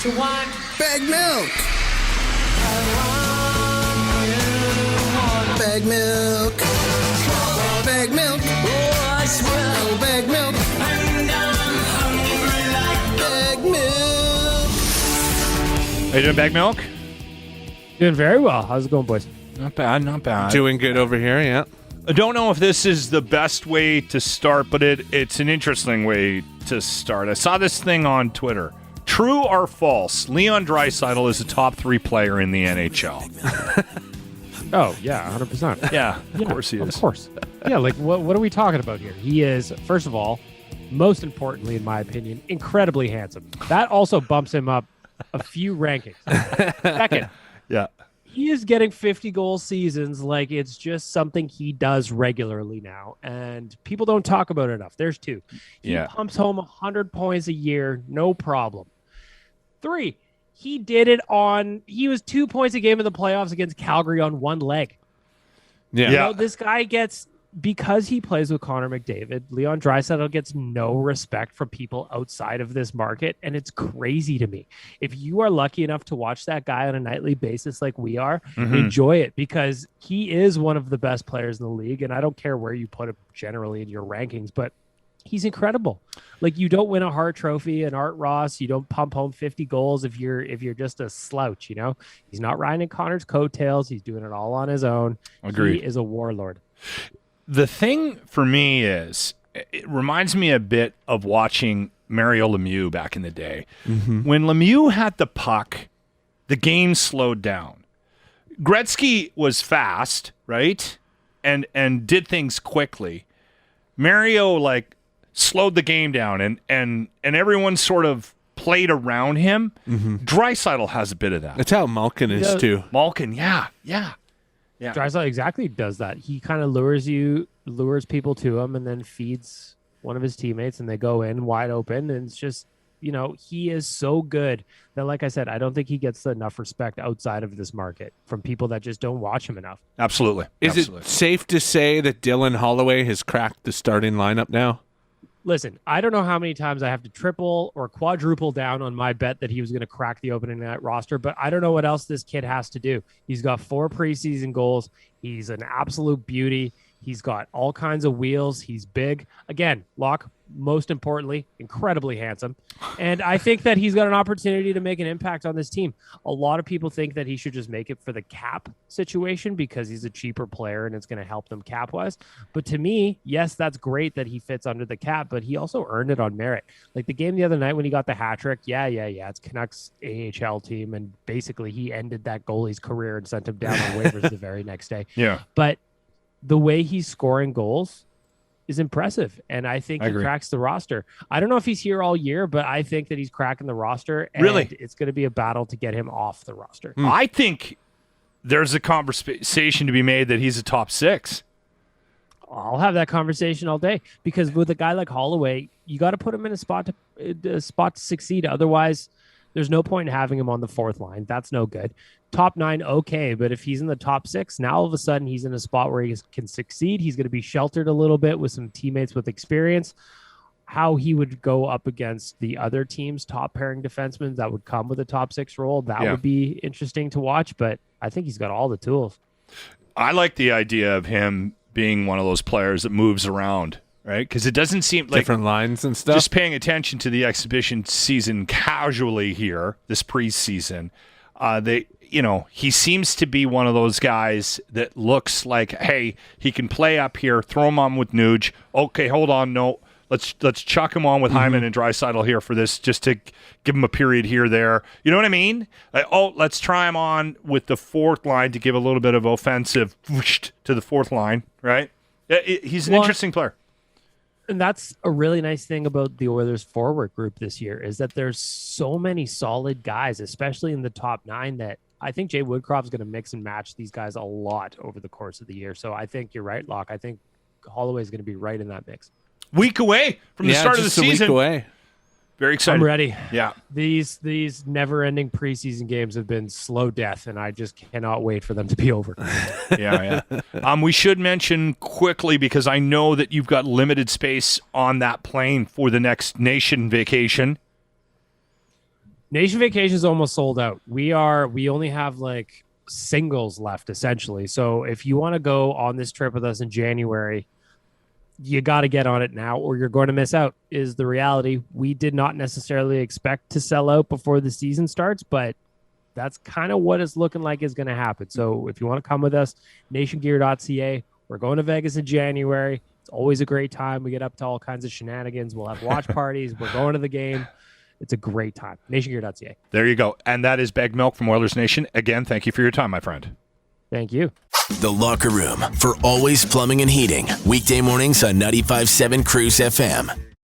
to want Baggedmilk. Baggedmilk. Baggedmilk. Oh, I swear. Oh, Baggedmilk. And I'm hungry like Are you doing Baggedmilk? Doing very well. How's it going, boys? Not bad, not bad. Doing good over here, yeah. I don't know if this is the best way to start, but it's an interesting way to start. I saw this thing on Twitter. True or false? Leon Draisaitl is a top 3 player in the NHL. Oh, yeah, 100%. Yeah, of course he is. Of course. Yeah, like, what are we talking about here? He is, first of all, most importantly, in my opinion, incredibly handsome. That also bumps him up a few rankings. Second, Yeah. he is getting 50-goal seasons like it's just something he does regularly now, and people don't talk about it enough. There's 2. He pumps home 100 points a year, no problem. 3, he was 2 points a game in the playoffs against Calgary on one leg. Yeah. You know, this guy gets, because he plays with Connor McDavid, Leon Draisaitl gets no respect from people outside of this market, and it's crazy to me. If you are lucky enough to watch that guy on a nightly basis like we are, enjoy it, because he is one of the best players in the league, and I don't care where you put him generally in your rankings, but he's incredible. Like, you don't win a Hart Trophy and Art Ross, you don't pump home 50 goals if you're just a slouch, you know? He's not riding in Connor's coattails. He's doing it all on his own. Agreed. He is a warlord. The thing for me is, it reminds me a bit of watching Mario Lemieux back in the day. When Lemieux had the puck, the game slowed down. Gretzky was fast, right? And did things quickly. Mario, like, slowed the game down, and everyone sort of played around him. Draisaitl has a bit of that. That's how Malkin is, too. Malkin, yeah. Draisaitl exactly does that. He kind of lures people to him and then feeds one of his teammates, and they go in wide open. And it's just, you know, he is so good that, like I said, I don't think he gets enough respect outside of this market from people that just don't watch him enough. Absolutely. Is it safe to say that Dylan Holloway has cracked the starting lineup now? Listen, I don't know how many times I have to triple or quadruple down on my bet that he was going to crack the opening night roster, but I don't know what else this kid has to do. He's got 4 preseason goals. He's an absolute beauty. He's got all kinds of wheels. He's big. Again, Locke, most importantly, incredibly handsome. And I think that he's got an opportunity to make an impact on this team. A lot of people think that he should just make it for the cap situation because he's a cheaper player and it's going to help them cap-wise. But to me, yes, that's great that he fits under the cap, but he also earned it on merit. Like the game the other night when he got the hat trick, yeah, it's Canucks AHL team, and basically he ended that goalie's career and sent him down on waivers the very next day. Yeah. But the way he's scoring goals is impressive, and I think he cracks the roster. I don't know if he's here all year, but I think that he's cracking the roster, and it's going to be a battle to get him off the roster. I think there's a conversation to be made that he's a top 6. I'll have that conversation all day, because with a guy like Holloway, you got to put him in a spot to succeed. Otherwise, there's no point in having him on the 4th line. That's no good. Top 9, okay, but if he's in the top 6, now all of a sudden he's in a spot where he can succeed. He's going to be sheltered a little bit with some teammates with experience. How he would go up against the other team's top pairing defensemen that would come with a top 6 role, that would be interesting to watch, but I think he's got all the tools. I like the idea of him being one of those players that moves around, right? Because it doesn't seem like different lines and stuff. Just paying attention to the exhibition season casually here, this preseason, he seems to be one of those guys that looks like, hey, he can play up here, throw him on with Nuge. Okay, hold on, no, let's chuck him on with Hyman and Draisaitl here for this, just to give him a period here, there. You know what I mean? Like, let's try him on with the 4th line to give a little bit of offensive whoosh to the 4th line, right? He's an interesting player. And that's a really nice thing about the Oilers forward group this year, is that there's so many solid guys, especially in the top 9, that I think Jay Woodcroft is going to mix and match these guys a lot over the course of the year. So I think you're right, Locke. I think Holloway is going to be right in that mix. Week away from the start of the season. Week away. Very excited. I'm ready. Yeah. These never-ending preseason games have been slow death, and I just cannot wait for them to be over. Yeah. We should mention quickly, because I know that you've got limited space on that plane for the next nation vacation. Nation Vacation is almost sold out. We only have like singles left essentially. So if you want to go on this trip with us in January, you got to get on it now or you're going to miss out is the reality. We did not necessarily expect to sell out before the season starts, but that's kind of what it's looking like is going to happen. So if you want to come with us, nationgear.ca, we're going to Vegas in January. It's always a great time. We get up to all kinds of shenanigans. We'll have watch parties. We're going to the game. It's a great time. Nationgear.ca. There you go. And that is Baggedmilk from Oilers Nation. Again, thank you for your time, my friend. Thank you. The Locker Room for Always Plumbing and Heating. Weekday mornings on 95.7 Cruise FM.